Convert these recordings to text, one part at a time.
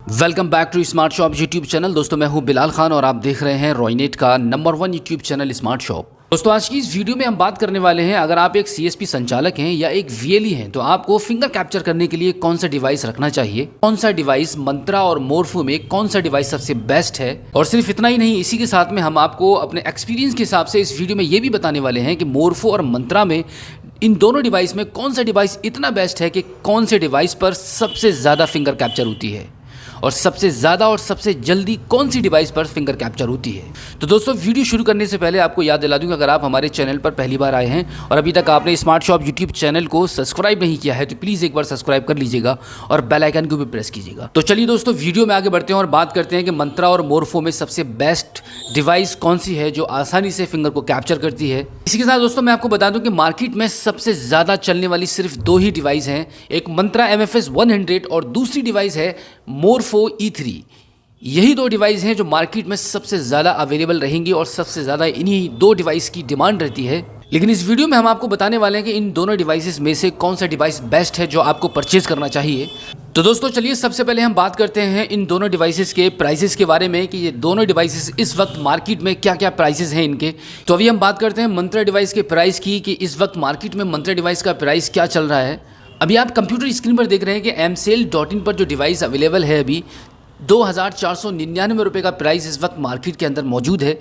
Welcome back to smart shop YouTube channel. दोस्तों मैं हूं बिलाल खान और आप देख रहे हैं रॉयनेट का number 1 YouTube channel smart shop. दोस्तों आज की इस वीडियो में हम बात करने वाले हैं, अगर आप एक सीएसपी संचालक हैं या एक वीएलई हैं तो आपको फिंगर कैप्चर करने के लिए कौन सा डिवाइस रखना चाहिए, कौन सा डिवाइस मंत्रा और मोरफो में कौन सा डिवाइस सबसे बेस्ट है। और सिर्फ इतना ही नहीं, इसी के साथ में हम आपको अपने एक्सपीरियंस के हिसाब से इस वीडियो में ये भी बताने वाले हैं कि मोरफो और मंत्रा में इन दोनों डिवाइस में कौन सा डिवाइस इतना बेस्ट है कि कौन से डिवाइस पर सबसे ज़्यादा फिंगर कैप्चर होती है और सबसे ज़्यादा और सबसे जल्दी कौन सी डिवाइस पर फिंगर कैप्चर होती है। तो दोस्तों वीडियो शुरू करने से पहले आपको याद दिला दूं कि अगर आप हमारे चैनल पर पहली बार आए हैं और अभी तक आपने स्मार्ट शॉप यूट्यूब चैनल को सब्सक्राइब नहीं किया है तो प्लीज़ एक बार सब्सक्राइब कर लीजिएगा और बेल आइकन को भी प्रेस कीजिएगा। तो चलिए दोस्तों वीडियो में आगे बढ़ते हैं और बात करते हैं कि मंत्रा और मोरफो में सबसे बेस्ट डिवाइस कौन सी है जो आसानी से फिंगर को कैप्चर करती है। इसी के साथ दोस्तों मैं आपको बता दूं कि मार्केट में सबसे ज़्यादा चलने वाली सिर्फ दो ही डिवाइस हैं, एक मंत्रा MFS 100 और दूसरी डिवाइस है मोरफो E3। यही दो डिवाइस हैं जो मार्केट में सबसे ज़्यादा अवेलेबल रहेंगी और सबसे ज़्यादा इन्हीं दो डिवाइस की डिमांड रहती है। लेकिन इस वीडियो में हम आपको बताने वाले हैं कि इन दोनों डिवाइसेस में से कौन सा डिवाइस बेस्ट है जो आपको परचेज करना चाहिए। तो दोस्तों चलिए सबसे पहले हम बात करते हैं इन दोनों डिवाइसेस के प्राइसेस के बारे में कि ये दोनों डिवाइसेस इस वक्त मार्केट में क्या क्या प्राइसेस हैं इनके। तो अभी हम बात करते हैं मंत्रा डिवाइस के प्राइस की कि इस वक्त मार्केट में मंत्रा डिवाइस का प्राइस क्या चल रहा है। अभी आप कंप्यूटर स्क्रीन पर देख रहे हैं कि msale.in पर जो डिवाइस अवेलेबल है अभी 2499 रुपये का प्राइस इस वक्त मार्केट के अंदर मौजूद है।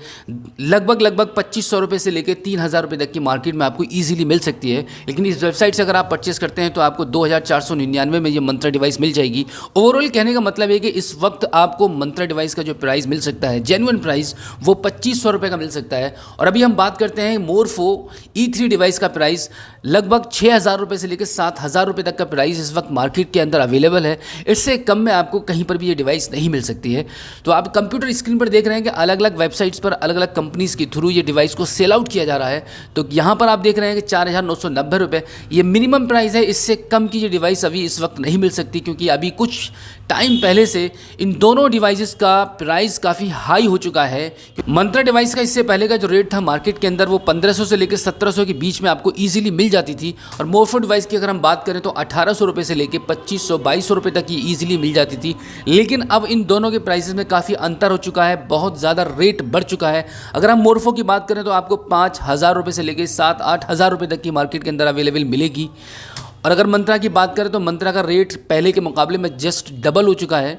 लगभग 2500 रुपये से लेकर 3000 रुपये तक की मार्केट में आपको इजीली मिल सकती है। लेकिन इस वेबसाइट से अगर आप परचेस करते हैं तो आपको 2499 में ये मंत्रा डिवाइस मिल जाएगी। ओवरऑल कहने का मतलब है कि इस वक्त आपको मंत्रा डिवाइस का जो प्राइस मिल सकता है, जेन्युइन प्राइस, वो 2500 रुपये का मिल सकता है। और अभी हम बात करते हैं मोरफो E3 डिवाइस का प्राइस लगभग 6000 रुपये से लेकर 7000 रुपये तक का प्राइस इस वक्त मार्केट के अंदर अवेलेबल है। इससे कम में आपको कहीं पर भी ये डिवाइस नहीं मिल सकती है। तो आप कंप्यूटर स्क्रीन पर देख रहे हैं कि अलग अलग वेबसाइट्स पर अलग अलग कंपनीज के थ्रू ये डिवाइस को सेल आउट किया जा रहा है। तो यहाँ पर आप देख रहे हैं कि 4990 रुपये ये मिनिमम प्राइस है। इससे कम की ये डिवाइस अभी इस वक्त नहीं मिल सकती क्योंकि अभी कुछ टाइम पहले से इन दोनों डिवाइसेस का प्राइस काफ़ी हाई हो चुका है। मंत्रा डिवाइस का इससे पहले का जो रेट था मार्केट के अंदर वो 1500 से लेकर 1700 के बीच में आपको ईजिली मिल जाती थी। और मोरफो डिवाइस की अगर हम बात करें तो 1800 रुपये से लेकर 2500-2200 रुपये तक की ईजिली मिल जाती थी। लेकिन अब इन दोनों के प्राइसेस में काफ़ी अंतर हो चुका है, बहुत ज़्यादा रेट बढ़ चुका है। अगर हम मोरफो की बात करें तो आपको 5000 रुपये से लेकर 7-8 हज़ार रुपये तक की मार्केट के अंदर अवेलेबल मिलेगी। और अगर मंत्रा की बात करें तो मंत्रा का रेट पहले के मुकाबले में जस्ट डबल हो चुका है,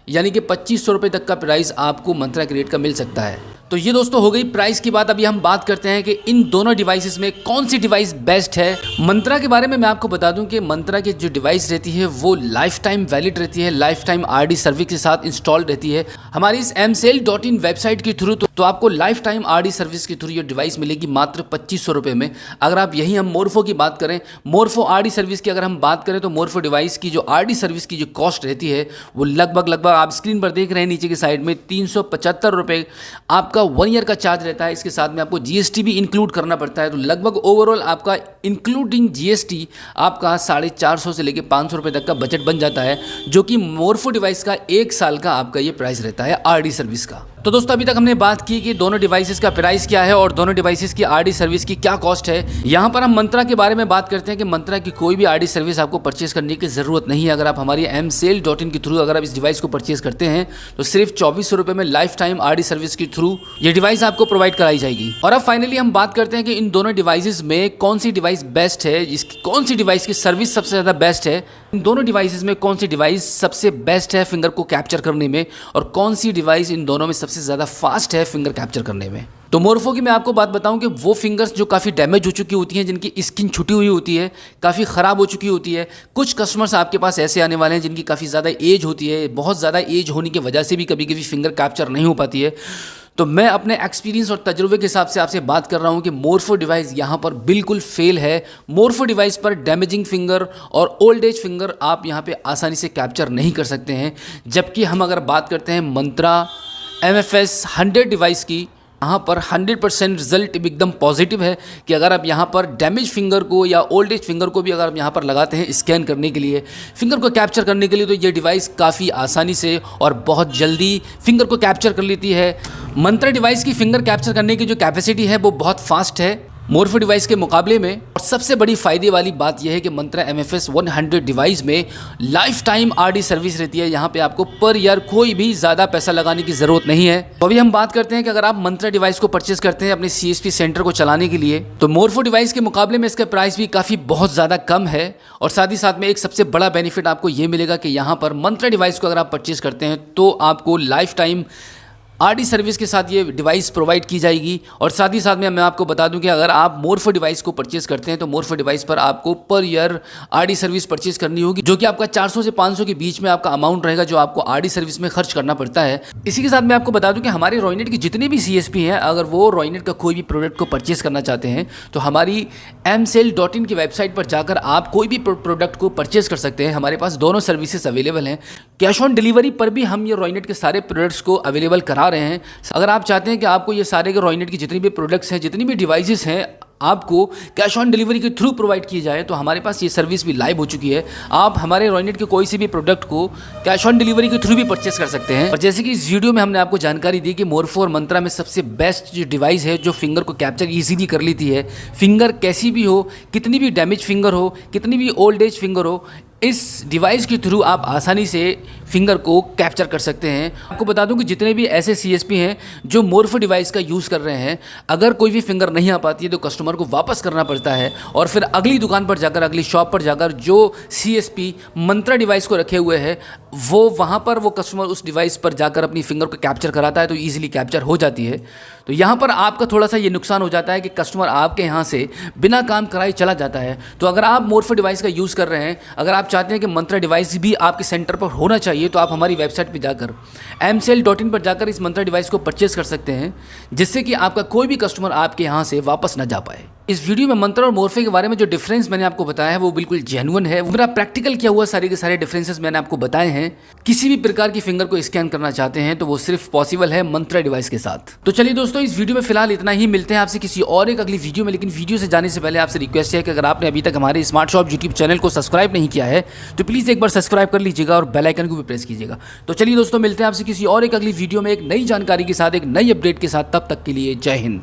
यानी कि 2500 रुपये तक का प्राइस आपको मंत्रा के रेट का मिल सकता है। तो ये दोस्तों हो गई प्राइस की बात। अभी हम बात करते हैं कि इन दोनों डिवाइसेस में कौन सी डिवाइस बेस्ट है। मंत्रा के बारे में मैं आपको बता दूं कि मंत्रा की जो डिवाइस रहती है वो लाइफ टाइम वैलिड रहती है, लाइफ टाइम RD सर्विस के साथ इंस्टॉल रहती है। हमारी इस msale.in वेबसाइट के थ्रू तो आपको लाइफ टाइम RD सर्विस के थ्रू ये डिवाइस मिलेगी मात्र 2500 रुपये में। अगर आप यही हम मोरफो की बात करें, मोरफो RD सर्विस की अगर हम बात करें तो मोरफो डिवाइस की जो RD सर्विस की जो कॉस्ट रहती है वो लगभग आप स्क्रीन पर देख रहे हैं नीचे की साइड में 375 रुपये आपका 1 ईयर का चार्ज रहता है। इसके साथ में आपको GST भी इंक्लूड करना पड़ता है। तो लगभग ओवरऑल आपका इंक्लूडिंग GST आपका 450 से लेकर 500 रुपये तक का बजट बन जाता है, जो कि मोरफो डिवाइस का 1 साल का आपका ये प्राइस रहता है RD सर्विस का। तो दोस्तों अभी तक हमने बात की कि दोनों डिवाइसेस का प्राइस क्या है और दोनों डिवाइसेस की RD सर्विस की क्या कॉस्ट है। यहाँ पर हम मंत्रा के बारे में बात करते हैं कि मंत्रा की कोई भी RD सर्विस आपको परचेस करने की ज़रूरत नहीं है। अगर आप हमारी msale.in के थ्रू अगर आप इस डिवाइस को परचेस करते हैं तो सिर्फ 2400 रुपये में लाइफ टाइम RD सर्विस के थ्रू ये डिवाइस आपको प्रोवाइड कराई जाएगी। और अब फाइनली हम बात करते हैं कि इन दोनों डिवाइसेस में कौन सी डिवाइस बेस्ट है, इसकी कौन सी डिवाइस की सर्विस सबसे ज़्यादा बेस्ट है। इन दोनों डिवाइसेस में कौन सी डिवाइस सबसे बेस्ट है फिंगर को कैप्चर करने में और कौन सी डिवाइस इन दोनों में सबसे ज़्यादा फास्ट है फिंगर कैप्चर करने में। तो मोरफो की मैं आपको बात बताऊं कि वो फिंगर्स जो काफ़ी डैमेज हो चुकी होती हैं, जिनकी स्किन छुटी हुई होती है, काफ़ी ख़राब हो चुकी होती है। कुछ कस्टमर्स आपके पास ऐसे आने वाले हैं जिनकी काफ़ी ज़्यादा एज होती है, बहुत ज़्यादा एज होने की वजह से भी कभी कभी फिंगर कैप्चर नहीं हो पाती है। तो मैं अपने एक्सपीरियंस और तजुर्बे के हिसाब से आपसे बात कर रहा हूं कि मोरफो डिवाइस यहां पर बिल्कुल फेल है। मोरफो डिवाइस पर डैमेजिंग फिंगर और ओल्ड एज फिंगर आप यहां पे आसानी से कैप्चर नहीं कर सकते हैं। जबकि हम अगर बात करते हैं मंत्रा MFS 100 डिवाइस की, यहाँ पर 100% रिजल्ट एकदम पॉजिटिव है कि अगर आप यहाँ पर डैमेज फिंगर को या ओल्ड एज फिंगर को भी अगर आप यहाँ पर लगाते हैं स्कैन करने के लिए, फिंगर को कैप्चर करने के लिए, तो ये डिवाइस काफ़ी आसानी से और बहुत जल्दी फिंगर को कैप्चर कर लेती है। मंत्रा डिवाइस की फिंगर कैप्चर करने की जो कैपेसिटी है वो बहुत फास्ट है। मोरफो डिवाइस के मुकाबले में। और सबसे बड़ी फायदे वाली बात यह है कि मंत्रा MFS 100 डिवाइस में लाइफ टाइम RD सर्विस रहती है। यहाँ पे आपको पर ईयर कोई भी ज़्यादा पैसा लगाने की ज़रूरत नहीं है। तो अभी हम बात करते हैं कि अगर आप मंत्रा डिवाइस को परचेज करते हैं अपने CSP सेंटर को चलाने के लिए, तो मोरफो डिवाइस के मुकाबले में इसका प्राइस भी काफ़ी बहुत ज़्यादा कम है। और साथ ही साथ में एक सबसे बड़ा बेनिफिट आपको ये मिलेगा कि यहाँ पर मंत्रा डिवाइस को अगर आप परचेज करते हैं तो आपको लाइफ टाइम RD सर्विस के साथ ये डिवाइस प्रोवाइड की जाएगी। और साथ ही साथ में मैं आपको बता दूं कि अगर आप मोरफो डिवाइस को परचेज करते हैं तो मोरफो डिवाइस पर आपको per year RD service purchase करनी होगी, जो कि आपका 400 से 500 के बीच में आपका अमाउंट रहेगा जो आपको RD सर्विस में खर्च करना पड़ता है। इसी के साथ मैं आपको बता दूं कि हमारे रॉयनेट के जितने भी CSP हैं, अगर वो रॉयनेट का कोई भी प्रोडक्ट को परचेज करना चाहते हैं तो हमारी msell.in की वेबसाइट पर जाकर आप कोई भी प्रोडक्ट को परचेज कर सकते हैं। हमारे पास दोनों सर्विसेज अवेलेबल हैं। कैश ऑन डिलीवरी पर भी हम ये रॉयनेट के सारे प्रोडक्ट्स को अवेलेबल करा रहे हैं। अगर आप चाहते हैं कि आपको ये सारे के रॉयनेट की जितनी भी प्रोडक्ट्स हैं, जितनी भी डिवाइसेस हैं, आपको कैश ऑन डिलीवरी के थ्रू प्रोवाइड किए जाए, तो हमारे पास ये सर्विस भी लाइव हो चुकी है। आप हमारे रॉयनेट के कोई से भी प्रोडक्ट को कैश ऑन डिलीवरी के थ्रू भी परचेस कर सकते हैं। और जैसे कि इस वीडियो में हमने आपको जानकारी दी कि मोरफो और मंत्रा में सबसे बेस्ट जो डिवाइस है जो फिंगर को कैप्चर इजीली कर लेती है। फिंगर कैसी भी हो, कितनी भी डैमेज फिंगर हो, कितनी भी ओल्ड एज फिंगर हो, इस डिवाइस के थ्रू आप आसानी से फिंगर को कैप्चर कर सकते हैं। आपको बता दूं कि जितने भी ऐसे CSP हैं जो मोरफो डिवाइस का यूज़ कर रहे हैं, अगर कोई भी फिंगर नहीं आ पाती है तो कस्टमर को वापस करना पड़ता है और फिर अगली दुकान पर जाकर, अगली शॉप पर जाकर जो CSP मंत्रा डिवाइस को रखे हुए है वो वहाँ पर वो कस्टमर उस डिवाइस पर जाकर अपनी फिंगर को कैप्चर कराता है तो ईजिली कैप्चर हो जाती है। तो यहाँ पर आपका थोड़ा सा ये नुकसान हो जाता है कि कस्टमर आपके यहाँ से बिना काम कराए चला जाता है। तो अगर आप मोरफो डिवाइस का यूज़ कर रहे हैं, अगर आप चाहते हैं कि मंत्रा डिवाइस भी आपके सेंटर पर होना चाहिए, तो आप हमारी वेबसाइट पर जाकर msell.in पर जाकर इस मंत्रा डिवाइस को परचेज कर सकते हैं, जिससे कि आपका कोई भी कस्टमर आपके यहाँ से वापस न जा पाए। इस वीडियो में मंत्रा और मोरफो के बारे में जो डिफरेंस मैंने आपको बताया है वो बिल्कुल जेन्युइन है। मेरा प्रैक्टिकल किया हुआ सारे के सारे डिफरेंसेस मैंने आपको बताए हैं। किसी भी प्रकार की फिंगर को स्कैन करना चाहते हैं तो वो सिर्फ पॉसिबल है मंत्रा डिवाइस के साथ। तो चलिए दोस्तों, इस वीडियो में फिलहाल इतना ही। मिलते हैं आपसे किसी और एक अगली वीडियो में। लेकिन वीडियो से जाने से पहले आपसे रिक्वेस्ट है कि अगर आपने अभी तक हमारे स्मार्ट शॉप यूट्यूब चैनल को सब्सक्राइब नहीं किया है तो प्लीज़ एक बार सब्सक्राइब कर लीजिएगा और बेल आइकन को भी प्रेस कीजिएगा। तो चलिए दोस्तों, मिलते हैं आपसे किसी और एक अगली वीडियो में एक नई जानकारी के साथ, एक नई अपडेट के साथ। तब तक के लिए जय हिंद।